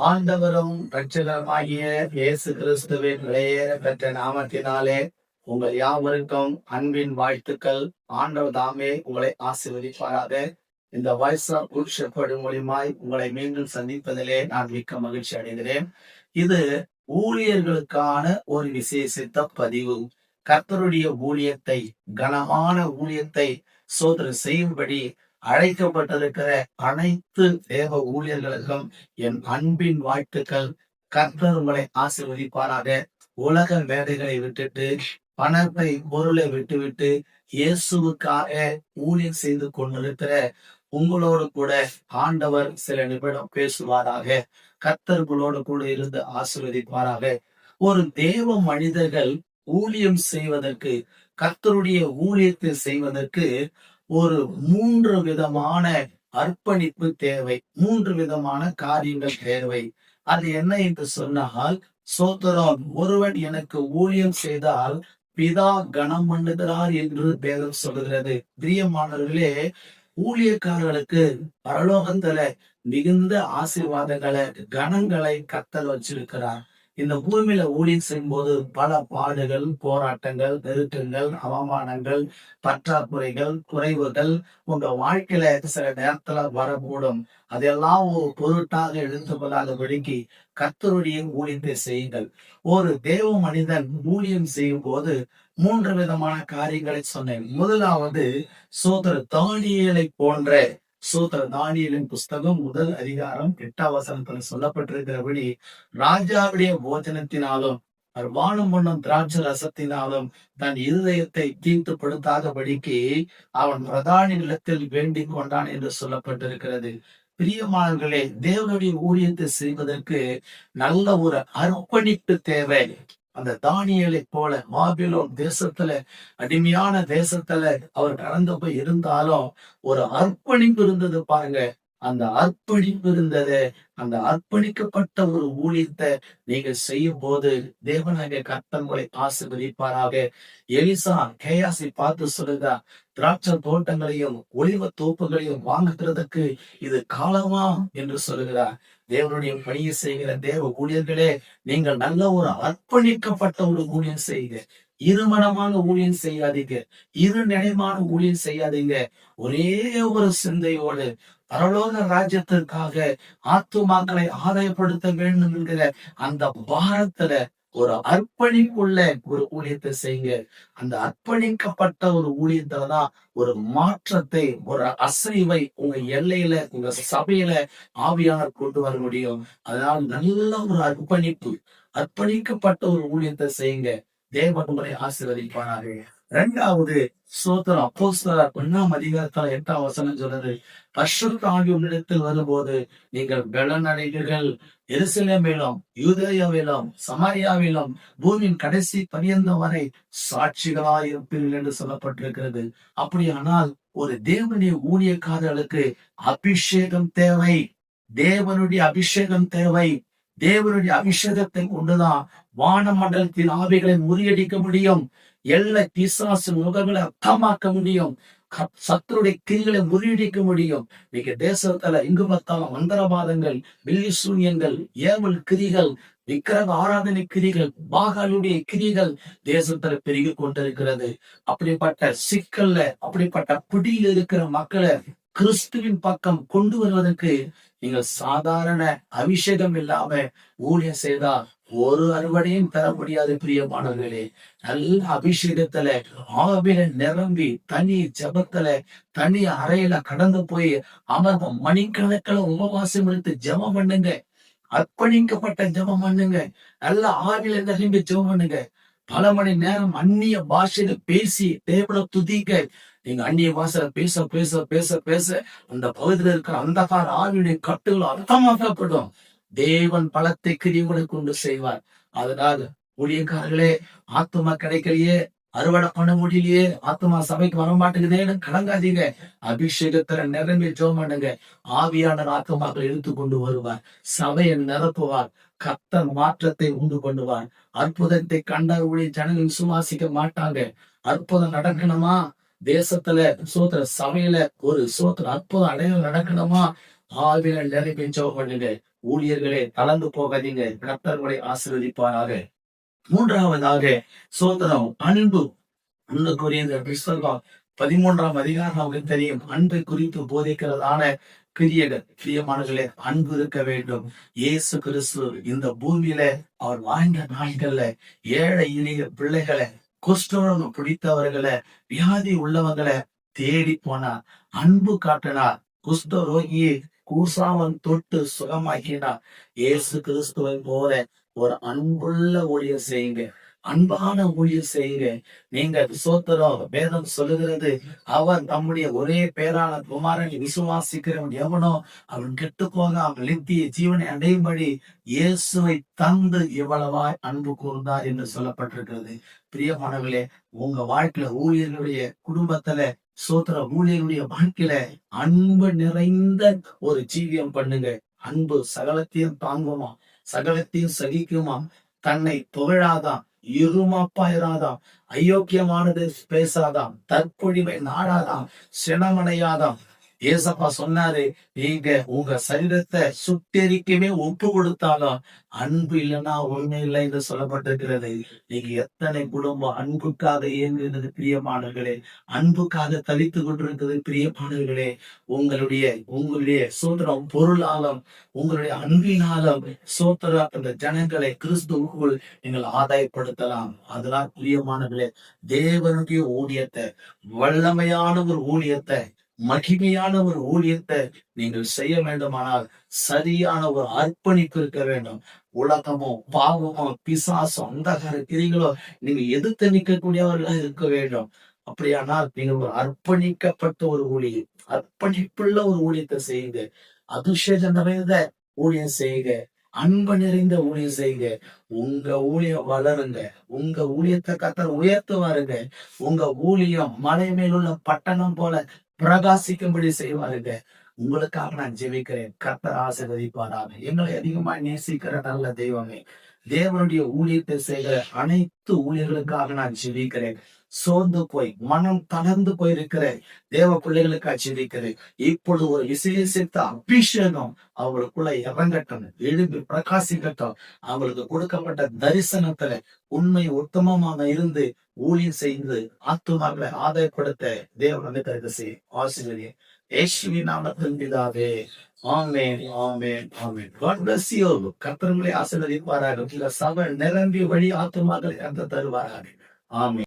ஆண்டவரும் இரட்சகருமாகிய இயேசு கிறிஸ்துவின் விலையேற பெற்ற நாமத்தினாலே உங்கள் யாவருக்கும் அன்பின் வாழ்த்துக்கள். ஆண்டவர் தாமே உங்களை ஆசீர்வதிப்பாராக. இந்த வாய்ஸ் ஆஃப் குட் ஷெப்பர்ட் மூலியமாய் உங்களை மீண்டும் சந்திப்பதிலே நான் மிக்க மகிழ்ச்சி அடைகிறேன். இது ஊழியர்களுக்கான ஒரு விசேஷித்த பதிவு. கர்த்தருடைய ஊழியத்தை, கனமான ஊழியத்தை சோதனை செய்யும்படி அழைக்கப்பட்டிருக்கிற அனைத்து தேவ ஊழியர்களுக்கும் என் அன்பின் வாழ்த்துக்கள். கர்த்தர் உங்களை ஆசீர்வதிப்பாராக. உலக வேலைகளை விட்டுட்டு, பணத்தை பொருளை விட்டுவிட்டு இயேசுவுக்காக ஊழியம் செய்து கொண்டிருக்கிற உங்களோடு கூட ஆண்டவர் சில நிமிடம் பேசுவாராக. கர்த்தர்களோடு கூட இருந்து ஆசீர்வதிப்பாராக. ஒரு தேவ மனிதர்கள் ஊழியம் செய்வதற்கு, கர்த்தருடைய ஊழியத்தை செய்வதற்கு ஒரு 3 விதமான அர்ப்பணிப்பு தேவை. 3 விதமான காரியங்கள் தேவை. அது என்ன என்று சொன்னால், சோதரம் ஒருவன் எனக்கு ஊழியம் செய்தால் பிதா கனம் பண்ணுகிறார் என்று வேதம் சொல்லுகிறது. பிரியமானவர்களே, ஊழியக்காரர்களுக்கு பரலோகத்துல மிகுந்த ஆசீர்வாதங்களை, கனங்களை கர்த்தர் வச்சிருக்கிறார். இந்த பூமியில ஊழியம் செய்யும் போது பல பாடுகள், போராட்டங்கள், நெருக்கங்கள், அவமானங்கள், பற்றாக்குறைகள், குறைவுகள் உங்க வாழ்க்கையில சில நேரத்துல வரக்கூடும். அதெல்லாம் ஒரு பொருட்டாக எடுத்துக்கொள்ளாதபடிக்கு கர்த்தருடைய ஊழியத்தை செய்யுங்கள். ஒரு தேவ மனிதன் ஊழியம் செய்யும் போது 3 விதமான காரியங்களை சொன்னேன். முதலாவது, தானியேலை போன்ற தானியேலின் புஸ்தகம் 1 அதிகாரம் 8ஆம் வசனத்துல சொல்லப்பட்டிருக்கிறபடி, ராஜாவுடைய போஜனத்தினாலும் வானம் பண்ணும் திராட்சை ரசத்தினாலும் தன் இருதயத்தை தீர்த்துப்படுத்தாதபடிக்கு அவன் பிரதானி நிலத்தில் வேண்டிக் கொண்டான் என்று சொல்லப்பட்டிருக்கிறது. பிரியமானவர்களே, தேவனுடைய ஊழியத்தை செய்வதற்கு நல்ல ஒரு அர்ப்பணிப்பு தேவை. அந்த தானியேலை போல பாபிலோன் தேசத்துல, அடிமையான தேசத்துல அவர் கடந்து போய் இருந்தாலும் ஒரு அர்ப்பணிப்பு இருந்தது பாருங்க. அந்த அர்ப்பணிப்பு இருந்தது. அந்த அர்ப்பணிக்கப்பட்ட ஒரு ஊழியத்தை நீங்க செய்யும் போது தேவனாகிய கர்த்தர் உங்களை ஆசீர்வதிப்பாராக. எலிசா கேயாசி பார்த்து சொல்லுதா, திராட்சை தோட்டங்களையும் ஒலிவ தோப்புகளையும் வாங்குகிறதுக்கு இது காலமா என்று சொல்லுகிறார். தேவனுடைய பணியை செய்கிற தேவ ஊழியர்களே, நீங்கள் நல்ல ஒரு அர்ப்பணிக்கப்பட்ட ஒரு ஊழியம் செய்யுங்க. இருமனமான ஊழியம் செய்யாதீங்க. இரு நிலைமான ஊழியம் செய்யாதீங்க. ஒரே ஒரு சிந்தையோடு பரலோக ராஜ்யத்திற்காக ஆத்துமாக்களை ஆதாயப்படுத்த வேண்டும் என்கிற அந்த பாரத்துல ஒரு அர்ப்பணிப்புள்ள ஒரு ஊழியத்தை செய்யுங்க. அந்த அர்ப்பணிக்கப்பட்ட ஒரு ஊழியத்துலதான் ஒரு மாற்றத்தை, ஒரு அசைவை உங்க எல்லையில, உங்க சபையில ஆவியானவர் கொண்டு வர முடியும். அதனால நல்ல ஒரு அர்ப்பணிக்கப்பட்ட ஒரு ஊழியத்தை செய்யுங்க. தேவன் உங்களை ஆசீர்வதிப்பார்கள். 2வது, அப்போஸ்தலர் 1ஆம் அதிகாரத்துல 8ஆம் வசனம் சொல்றது, பரிசுத்த ஆவி உன்னிடத்தில் வரும்போது நீங்கள் பலன் அடைவீர்கள். எருசலேமிலும் யூதேயாவிலும் சமாரியாவிலும் பூமியின் கடைசி பரியந்தம் வரை சாட்சிகளாயிருப்பீர்கள் என்று சொல்லப்பட்டிருக்கிறது. அப்படியானால் ஒரு தேவனுடைய ஊழியக்காரர்களுக்கு அபிஷேகம் தேவை. தேவனுடைய அபிஷேகம் தேவை. தேவனுடைய அபிஷேகத்தை கொண்டுதான் வானமண்டலத்தின் ஆவிகளை முறியடிக்க முடியும். எல்லை பிசாசு முகங்களை அர்த்தமாக்க முடியும். சத்துருடைய கிரிகளை முறியடிக்க முடியும். இன்னைக்கு தேசத்துல இங்கு பார்த்தாலும் மந்திரவாதங்கள், பில்லி சூன்யங்கள், ஏவல் கிரிகள், விக்கிரக ஆராதனை கிரிகள், பாகாலுடைய கிரிகள் தேசத்துல பெருகி கொண்டிருக்கிறது. அப்படிப்பட்ட சிக்கல்ல, அப்படிப்பட்ட பிடியில் இருக்கிற மக்களை கிறிஸ்துவின் பக்கம் கொண்டு வருவதற்கு நீங்கள் சாதாரண அபிஷேகம் இல்லாம ஊழியம் செய்தா ஒரு அறுவடையும் பெற முடியாது. பிரியமானவர்களே, நல்ல அபிஷேகத்துல ஆவில நிரம்பி தனி ஜபத்துல, தனி அறையில கடந்து போய் அமர்ந்த மணிக்கணக்கில் உபவாசம் எடுத்து ஜபம் பண்ணுங்க. அர்ப்பணிக்கப்பட்ட ஜபம் பண்ணுங்க. நல்ல ஆவில நிரம்பி ஜபம் பண்ணுங்க. பல மணி நேரம் அந்நிய பாஷையில பேசி தேவனை துதிக்க. நீங்க அந்நிய பாஷையில பேச பேச பேச பேச அந்த பகுதியில் இருக்கிற அந்தகார ஆவியுடைய கட்டுகள் அர்த்தமாக்கப்படும். தேவன் பலத்தை கிரியங்களை கொண்டு செய்வார். அதனால ஊழியக்காரர்களே, ஆத்துமா கிடைக்கலையே, அறுவடை பண்ண முடியலையே, ஆத்துமா சபைக்கு வர மாட்டேங்குதேன்னு கலங்காதீங்க. அபிஷேகத்துல நிரம்பி ஜெபம் பண்ணுங்க. ஆவியான ஆத்துமாக்களை இழுத்து கொண்டு வருவார். சபையை நிரப்புவார். கர்த்தர் மாற்றத்தை உண்டு பண்ணுவார். அற்புதத்தை கண்டார் ஊழிய ஜனங்கள் விசுவாசிக்க மாட்டாங்க. அற்புதம் நடக்கணுமா தேசத்துல, சபையில ஒரு அற்புதம் அடையாளம் நடக்கணுமா, ஆவில நிரம்பி ஜெபம் பண்ணுங்க. ஊழியர்களே தளர்ந்து போகாதீங்க. கர்த்தர் உங்களை ஆசீர்வதிப்பாராக. மூன்றாவதாக சோதரம் அன்பு. ஒன்று கொரிந்தியர் புஸ்தகம் 13ஆம் அதிகாரம் நமக்கு தெரியும். அன்பை குறித்து போதிக்கிறதான கிரியைகள். பிரியமானவர்களே, அன்பு இருக்க வேண்டும். இயேசு கிறிஸ்து இந்த பூமியில அவர் வாழ்ந்த நாட்கள்ல ஏழை எளிய பிள்ளைகளை, குஷ்டரோகம் பிடித்தவர்களை, வியாதி உள்ளவங்களை தேடி போனார். அன்பு காட்டினார். குஷ்ட ரோகியை கூசாமல் தொட்டு சுகமாக்கினார். இயேசு கிறிஸ்துவை போல ஒரு அன்புள்ள ஊழியர் செய்யுங்க. அன்பான ஊழியர் செய்யுங்க. நீங்க சோத்திரம் வேதம் சொல்லுகிறது, அவன் தம்முடைய ஒரே பேரான குமாரனை விசுவாசிக்கிறவன் எவனோ அவன் கெட்டு போக அவன் நித்திய ஜீவனை அடையும்படி இயேசுவை தந்து இவ்வளவாய் அன்பு கூர்ந்தார் என்று சொல்லப்பட்டிருக்கிறது. பிரியமானவர்களே, உங்க வாழ்க்கையில ஊழியர்களுடைய குடும்பத்துல சோத்திர ஊழியர்களுடைய வாழ்க்கையில அன்பு நிறைந்த ஒரு ஜீவியம் பண்ணுங்க. அன்பு சகலத்தையும் தாங்குமா, சகலத்தையும் சகிக்குமா, தன்னை புகழாதான், இருமாப்பாயிராதாம், அயோக்கியமானது பேசாதாம், தற்பொழிவை நாடாதாம், சினமடையாதாம். ஏசப்பா சொன்னாரு, நீங்க உங்க சரீரத்தை சுட்டெரிக்கவே ஒப்பு கொடுத்தாலும் அன்பு இல்லைன்னா ஒண்ணு இல்லை என்று சொல்லப்பட்டிருக்கிறது. நீங்க எத்தனை குடும்பம் அன்புக்காக இயங்குகிறது பிரியமானவர்களே, அன்புக்காக தளித்து கொண்டிருக்கிறது பிரியமானவர்களே. உங்களுடைய உங்களுடைய சோதரம் பொருளாலும் உங்களுடைய அன்பினாலும் சோதர அந்த ஜனங்களை கிறிஸ்துவுக்குள் நீங்கள் ஆதாயப்படுத்தலாம். அதனால் பிரியமானவர்களே, தேவனுடைய ஊழியத்தை, வல்லமையான ஒரு ஊழியத்தை, மகிமையான ஒரு ஊழியத்தை நீங்கள் செய்ய வேண்டுமானால் சரியான ஒரு அர்ப்பணிப்பு இருக்க வேண்டும். உலகமோ பாவமோ பிசாசோ அந்தகார கிரிகளோ நீங்க எதிர்த்து நிற்கக்கூடியவர்களா இருக்க வேண்டும். அப்படியானால் நீங்கள் ஒரு அர்ப்பணிக்கப்பட்ட ஒரு ஊழியம், அர்ப்பணிப்புள்ள ஒரு ஊழியத்தை செய்யுங்க. அபிஷேகம் நிறைந்த ஊழியம் செய்யுங்க. அன்பு நிறைந்த ஊழியம் செய்யுங்க. உங்க ஊழியம் வளருங்க. உங்க ஊழியத்தை கர்த்தர் உயர்த்துவாருங்க. உங்க ஊழியம் மலை மேலுள்ள பட்டணம் போல பிரகாசிக்கும்படி செய்வாருங்க. உங்களுக்காக நான் ஜெபிக்கிறேன். கர்த்தர் ஆசீர்வதிப்பாராக. எங்களை அதிகமா நேசிக்கிற நல்ல தெய்வமே, தேவனுடைய ஊழியத்தை செய்கிற அனைத்து ஊழியர்களுக்காக நான் ஜெபிக்கிறேன். சோர்ந்து போய் மனம் தளர்ந்து போயிருக்கிற தேவ பிள்ளைகளுக்காக ஜெபிக்கிறேன். இப்பொழுது ஒரு விசேஷித்த அபிஷேகம் அவங்களுக்குள்ள இறங்கட்டும், எழும்பி பிரகாசிக்கட்டும். அவங்களுக்கு கொடுக்கப்பட்ட தரிசனத்துல உண்மை உத்தமமாக இருந்து ஊழியம் செய்து ஆத்துமாக்களை ஆதாயப்படுத்த தேவன் வந்து செய்யும். ஆசீர்வதியும் இயேசுவின் நாமத்தில் பிதாவே. ஆமென், ஆமென், ஆமென். God bless you. கர்த்தர் உங்களை ஆசீர்வதிப்பாராக. உங்க சபை நிரம்பி வழி ஆத்துமாக்களை தருவாராக. ஆமென்.